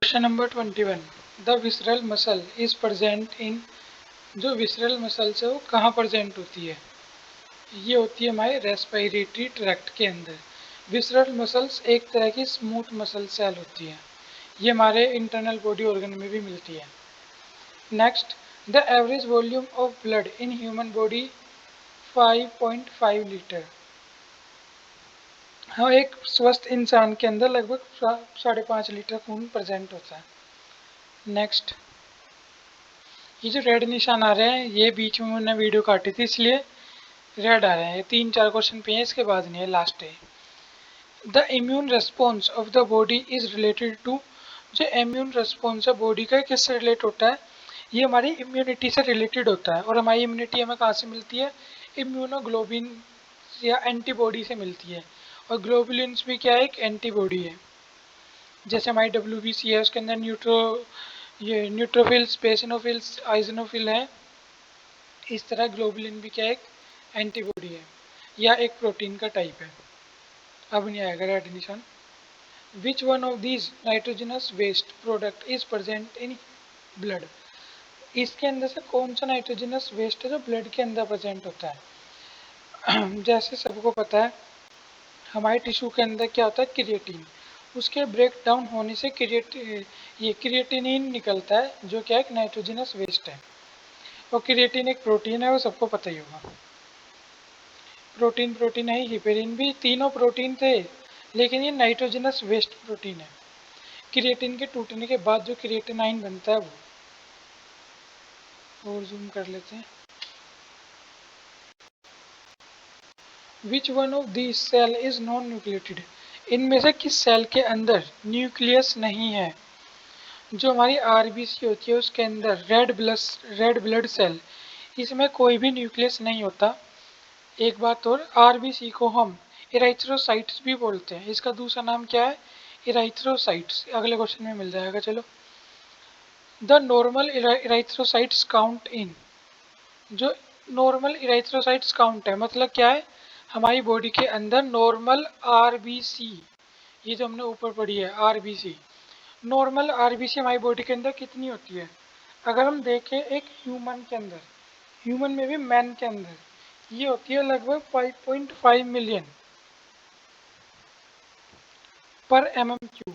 Question number 21 the visceral muscle is present इन। जो visceral muscles है वो कहाँ प्रेजेंट होती है? ये होती है हमारे रेस्पिरेटरी ट्रैक्ट के अंदर। विसरल मसल्स एक तरह की स्मूथ मसल सेल होती है। ये हमारे इंटरनल बॉडी ऑर्गन में भी मिलती है। Next, the average volume of blood in human body 5.5 litre. हाँ, एक स्वस्थ इंसान के अंदर लगभग 5.5 लीटर खून प्रेजेंट होता है। नेक्स्ट, ये जो रेड निशान आ रहे हैं ये बीच में मैंने वीडियो काटी थी इसलिए रेड आ रहे हैं। ये 3-4 क्वेश्चन पे हैं, इसके बाद नहीं है, लास्ट है। The immune response of the body is related to. जो इम्यून रेस्पॉन्स है बॉडी का किससे रिलेट होता है? ये हमारी इम्यूनिटी से रिलेटेड होता है। और हमारी इम्यूनिटी हमें कहाँ से मिलती है? इम्यूनोग्लोबिन या एंटीबॉडी से मिलती है। और ग्लोबुलिन्स भी क्या है? एक एंटीबॉडी है। जैसे हमारी WBC है उसके अंदर ये न्यूट्रोफिल्स, बेसिनोफिल्स, आइजनोफिल है। इस तरह ग्लोबुलिन भी क्या एक एंटीबॉडी है या एक प्रोटीन का टाइप है। अब नहीं आएगा रेड निशान। Which one of these nitrogenous waste product is present in blood. इसके अंदर से कौन सा नाइट्रोजनस वेस्ट है जो ब्लड के अंदर प्रेजेंट होता है? जैसे सबको पता है हमारे टिश्यू के अंदर क्या होता है? क्रिएटिन। उसके ब्रेक डाउन होने से ये क्रिएटिनिन निकलता है जो क्या एक नाइट्रोजनस वेस्ट है। और क्रिएटिन एक प्रोटीन है, वो सबको पता ही होगा। प्रोटीन है, हिपेरिन भी, तीनों प्रोटीन थे लेकिन ये नाइट्रोजनस वेस्ट प्रोटीन है। क्रिएटिन के टूटने के बाद जो क्रिएटिनाइन बनता है वो और जूम कर लेते हैं। Which one of this cell is non nucleated. इनमें से किस सेल के अंदर न्यूक्लियस नहीं है? जो हमारी आरबीसी होती है उसके अंदर रेड ब्लड सेल, इसमें कोई भी न्यूक्लियस नहीं होता। एक बात और, आरबीसी को हम इराइथ्रोसाइट्स भी बोलते हैं। इसका दूसरा नाम क्या है? इराइथ्रोसाइट्स। अगले क्वेश्चन में मिल जाएगा। चलो, द नॉर्मल इराइथ्रोसाइट्स काउंट इन। जो नॉर्मल इराइथ्रोसाइट्स काउंट है मतलब क्या है? हमारी बॉडी के अंदर नॉर्मल आरबीसी, ये जो हमने ऊपर पढ़ी है आरबीसी, नॉर्मल आरबीसी हमारी बॉडी के अंदर कितनी होती है? अगर हम देखें एक ह्यूमन के अंदर, ह्यूमन में भी मैन के अंदर, ये होती है लगभग 5.5 मिलियन पर mm³।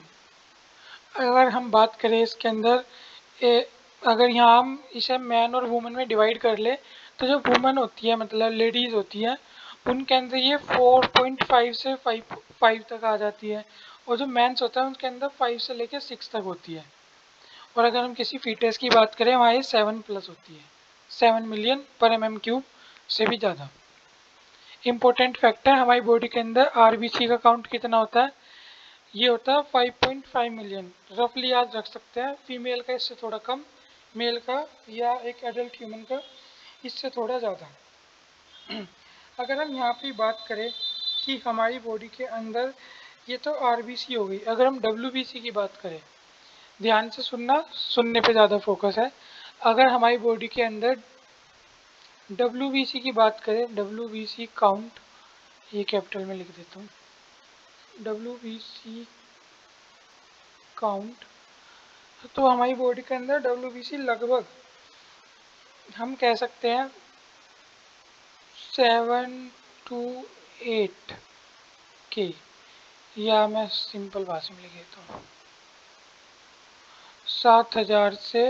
अगर हम बात करें इसके अंदर अगर यहाँ हम इसे मैन और वुमेन में डिवाइड कर ले तो जो वुमेन होती है मतलब लेडीज़ होती है उनके अंदर ये 4.5 से 5 तक आ जाती है। और जो मैंस होता है उनके अंदर 5 से लेकर 6 तक होती है। और अगर हम किसी फीटस की बात करें वहाँ ये 7+ होती है, 7 मिलियन पर mm³ से भी ज़्यादा। इम्पोर्टेंट फैक्टर, हमारी बॉडी के अंदर आरबीसी का काउंट कितना होता है? ये होता है 5.5 मिलियन। रफली याद रख सकते हैं। फीमेल का इससे थोड़ा कम, मेल का या एक एडल्ट ह्यूमन का इससे थोड़ा ज़्यादा। अगर हम यहाँ पे बात करें कि हमारी बॉडी के अंदर, ये तो आरबीसी हो गई। अगर हम डब्ल्यूबीसी की बात करें, ध्यान से सुनना, सुनने पे ज़्यादा फोकस है। अगर हमारी बॉडी के अंदर डब्ल्यूबीसी की बात करें, डब्ल्यूबीसी काउंट, ये कैपिटल में लिख देता हूँ, डब्ल्यूबीसी काउंट, तो हमारी बॉडी के अंदर डब्ल्यूबीसी लगभग हम कह सकते हैं 7 to 8 के, या मैं सिंपल भाषा में लिख देता हूँ 7,000 से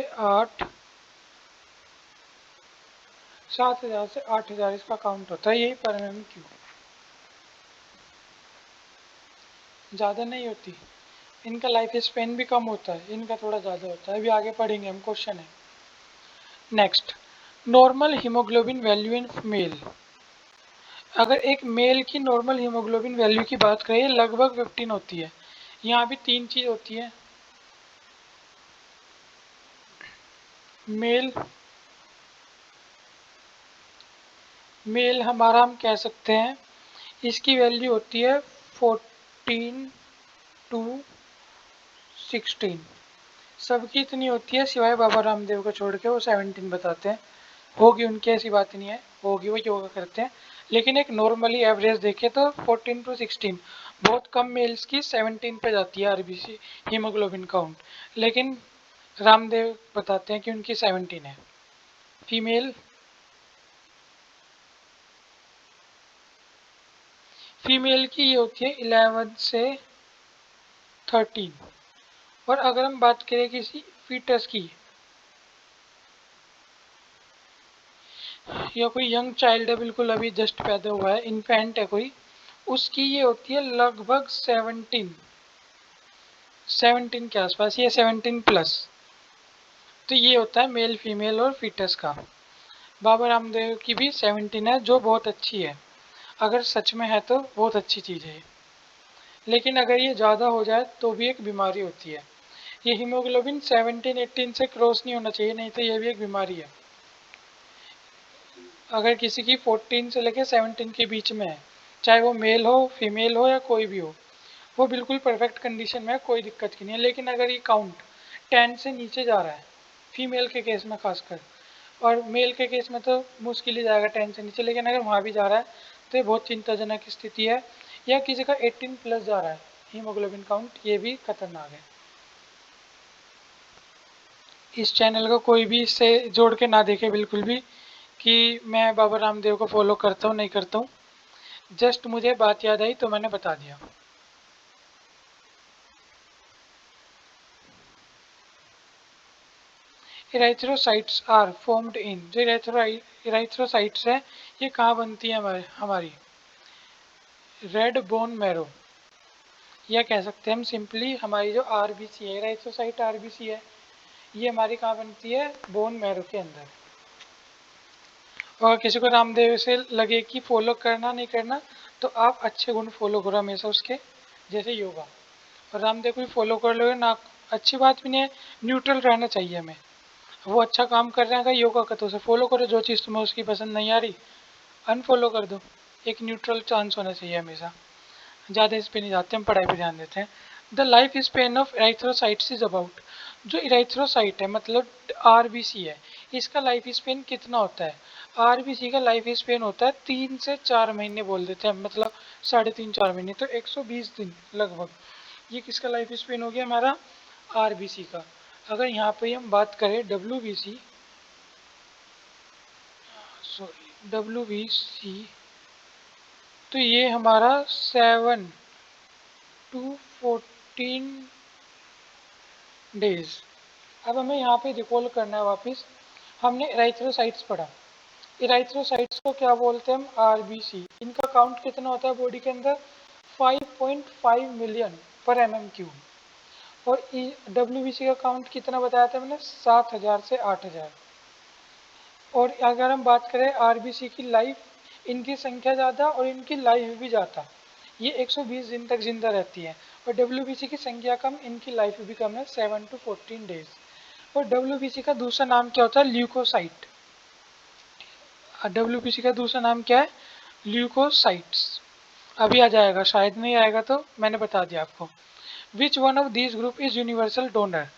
8,000 इसका काउंट होता है, यही पर mm³। ज़्यादा नहीं होती। इनका लाइफ स्पेन भी कम होता है, इनका थोड़ा ज़्यादा होता है। अभी आगे पढ़ेंगे हम, क्वेश्चन है। Next, normal haemoglobin value in male. अगर एक मेल की नॉर्मल हीमोग्लोबिन वैल्यू की बात करें लगभग 15 होती है। यहाँ भी 3 चीज़ होती है। मेल हमारा हम कह सकते हैं इसकी वैल्यू होती है 14 to 16। सबकी इतनी होती है सिवाय बाबा रामदेव को छोड़ के, वो 17 बताते हैं। होगी उनकी, ऐसी बात नहीं है, होगी, वो योगा करते हैं। लेकिन एक नॉर्मली एवरेज देखें तो 14 to 16। बहुत कम मेल्स की 17 पे जाती है आरबीसी हीमोग्लोबिन काउंट, लेकिन रामदेव बताते हैं कि उनकी 17 है। फीमेल फीमेल की ये होती है 11 से 13। और अगर हम बात करें किसी फीटस की या कोई यंग चाइल्ड है, बिल्कुल अभी जस्ट पैदा हुआ है, इन्फेंट है कोई, उसकी ये होती है लगभग 17 के आसपास, ये 17 प्लस। तो ये होता है मेल फीमेल और फीटस का। बाबा रामदेव की भी 17 है, जो बहुत अच्छी है, अगर सच में है तो बहुत अच्छी चीज़ है। लेकिन अगर ये ज़्यादा हो जाए तो भी एक बीमारी होती है। ये हीमोग्लोबिन 17-18 से क्रॉस नहीं होना चाहिए, नहीं तो ये भी एक बीमारी है। अगर किसी की 14 से लेकर 17 के बीच में है, चाहे वो मेल हो फीमेल हो या कोई भी हो, वो बिल्कुल परफेक्ट कंडीशन में है, कोई दिक्कत की नहीं है। लेकिन अगर ये काउंट 10 से नीचे जा रहा है, फीमेल के केस में खासकर, और मेल के केस में तो मुश्किल ही जाएगा 10 से नीचे, लेकिन अगर वहाँ भी जा रहा है तो ये बहुत चिंताजनक स्थिति है। या किसी का 18 प्लस जा रहा है हीमोग्लोबिन काउंट, ये भी खतरनाक है। इस चैनल को कोई भी इससे जोड़ के ना देखे बिल्कुल भी, कि मैं बाबा रामदेव को फॉलो करता हूँ नहीं करता हूँ, जस्ट मुझे बात याद आई तो मैंने बता दिया। इरेथ्रोसाइट्स आर फॉर्म्ड इन, जो इरेथ्रोसाइट्स है ये कहाँ बनती है हमारी रेड बोन मैरो, या कह सकते हैं हम सिंपली हमारी जो आरबीसी है, इरेथ्रोसाइट आरबीसी है, ये हमारी कहाँ बनती है, बोन मैरो के अंदर। और किसी को रामदेव से लगे कि फॉलो करना नहीं करना, तो आप अच्छे गुण फॉलो करो हमेशा उसके, जैसे योगा। और रामदेव को भी फॉलो कर लो ना, अच्छी बात भी नहीं है, न्यूट्रल रहना चाहिए हमें। वो अच्छा काम कर रहे हैं अगर योगा का तो उसे फॉलो करो, जो चीज़ तुम्हें उसकी पसंद नहीं आ रही अनफॉलो कर दो। एक न्यूट्रल चांस होना चाहिए हमेशा। ज़्यादा इस पे नहीं जाते, हम पढ़ाई पे ध्यान देते हैं। The life span of erythrocytes is about, जो इरेथ्रोसाइट है मतलब आरबीसी है, इसका लाइफ स्पेन कितना होता है। आरबीसी का लाइफ स्पेन होता है 3 से 4 महीने बोल देते हैं, मतलब 3.5-4 महीने, तो 120 दिन लगभग। ये किसका लाइफ स्पेन हो गया हमारा, आरबीसी का। अगर यहाँ पे हम बात करें डब्ल्यूबीसी, सॉरी डब्ल्यूबीसी, तो ये हमारा 7 to 14 डेज। अब हमें यहाँ पे रिकॉल करना है वापस, हमने इराइथ्रोसाइट्स पढ़ा, इराइथ्रोसाइट्स को क्या बोलते हैं हम, आरबीसी। इनका काउंट कितना होता है बॉडी के अंदर, 5.5 मिलियन पर mm3। और डब्ल्यूबीसी का काउंट कितना बताया था मैंने, 7,000 से 8,000। और अगर हम बात करें आरबीसी की लाइफ, इनकी संख्या ज़्यादा और इनकी लाइफ भी ज़्यादा, ये 120 दिन तक जिंदा रहती है। और डब्ल्यूबीसी की संख्या कम, इनकी लाइफ भी कम है, 7 to 14 डेज। और डब्ल्यूबीसी का दूसरा नाम क्या होता है, ल्यूकोसाइट। डब्ल्यूबीसी का दूसरा नाम क्या है, ल्यूकोसाइट्स। अभी आ जाएगा, शायद नहीं आएगा तो मैंने बता दिया आपको। विच one of this group is universal donor,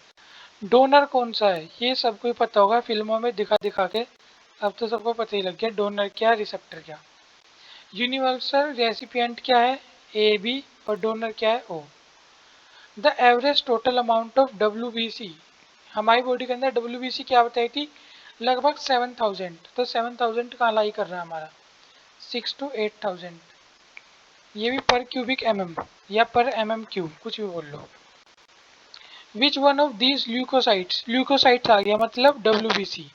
donor कौन सा है, ये सबको ही पता होगा फिल्मों में दिखा दिखा के, अब तो सबको पता ही लग गया डोनर क्या रिसेप्टर क्या। यूनिवर्सल रेसिपिएंट क्या है, ए बी, और डोनर क्या है, ओ। The average total amount of WBC, हमारी बॉडी के अंदर डब्ल्यूबीसी क्या बताई थी, लगभग 7,000। तो 7,000 कहाँ लाई कर रहा है हमारा, 6 to 8,000। ये भी पर क्यूबिक एमएम या पर एमएम क्यूब, कुछ भी बोल लो। Which one of these leukocytes, leukocytes आ गया मतलब WBC,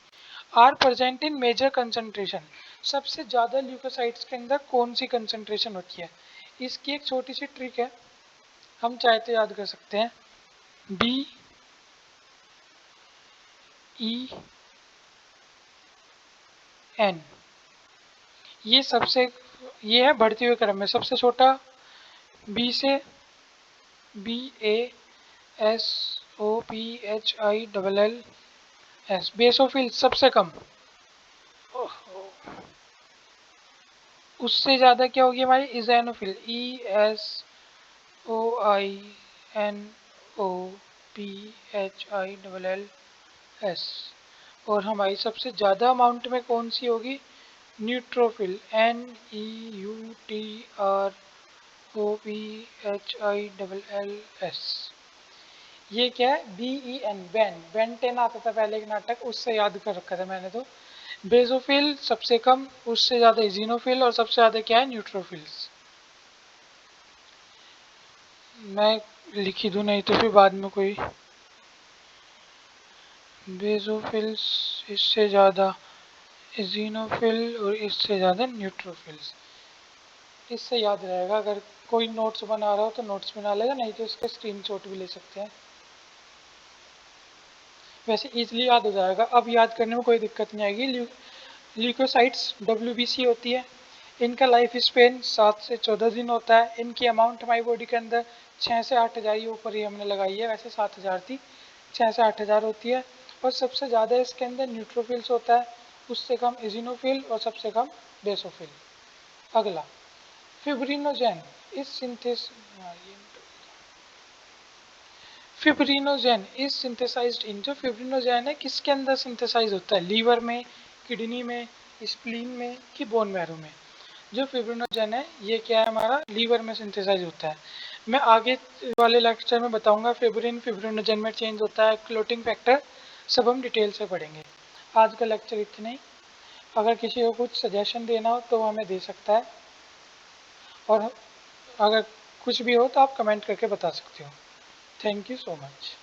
are present in major concentration, सबसे ज़्यादा ल्यूकोसाइट्स के अंदर कौन सी कंसंट्रेशन होती है। इसकी एक छोटी सी ट्रिक है, हम चाहे तो याद कर सकते हैं, बी ई एन, ये सबसे, ये है बढ़ते हुए क्रम में सबसे छोटा, बी से B A S O P H I double L S, basophil सबसे कम। उससे ज़्यादा क्या होगी हमारी, eosinophil, E S O I N O P H I double L S. और हमारी सबसे ज़्यादा अमाउंट में कौन सी होगी, neutrophil, N E U T R OBHILLS। ये क्या है? BEN, Ben. बेन 10 आता था पहले एक नाटक, उससे याद कर रखा था मैंने तो। बेसोफिल सबसे कम, उससे ज़्यादा इजिनोफिल, और सबसे ज़्यादा क्या है? न्यूट्रोफिल्स। मैं लिखी दूँ नहीं तो फिर बाद में कोई। बेसोफिल्स इससे ज़्यादा इजिनोफिल और इससे ज़्यादा न्यूट्रोफिल्स। इससे याद रहेगा, अगर कोई नोट्स बना रहा हो तो नोट्स बना लेगा, नहीं तो इसके स्क्रीनशॉट भी ले सकते हैं। वैसे इजीली याद हो जाएगा, अब याद करने में कोई दिक्कत नहीं आएगी। ल्यूकोसाइट्स WBC होती है। इनका लाइफ स्पेन 7 से 14 दिन होता है। इनकी अमाउंट हमारी बॉडी के अंदर 6 से 8 हज़ार, ये ऊपर ही हमने लगाई है, वैसे 7 हज़ार थी, 6 से 8 हज़ार होती है। और सबसे ज़्यादा इसके अंदर न्यूट्रोफिल्स होता है, उससे कम इजिनोफिल और सबसे कम बेसोफिल। अगला फिब्रिनोजेन इस सिंथेस फिब्रिनोजेन इज सिंथेसाइज्ड इन, जो फिब्रिनोजेन है किसके अंदर सिंथेसाइज होता है? लीवर में, किडनी में, स्प्लीन में कि बोन मैरो में? जो फिब्रिनोजेन है ये क्या है? हमारा लीवर में सिंथेसाइज होता है। मैं आगे वाले लेक्चर में बताऊंगा फिब्रिन फिब्रिनोजेन में चेंज होता है, क्लोटिंग फैक्टर, सब हम डिटेल से पढ़ेंगे। आज का लेक्चर इतना ही। अगर किसी को कुछ सजेशन देना हो तो वो हमें दे सकता है, और अगर कुछ भी हो तो आप कमेंट करके बता सकते हो। Thank you so much.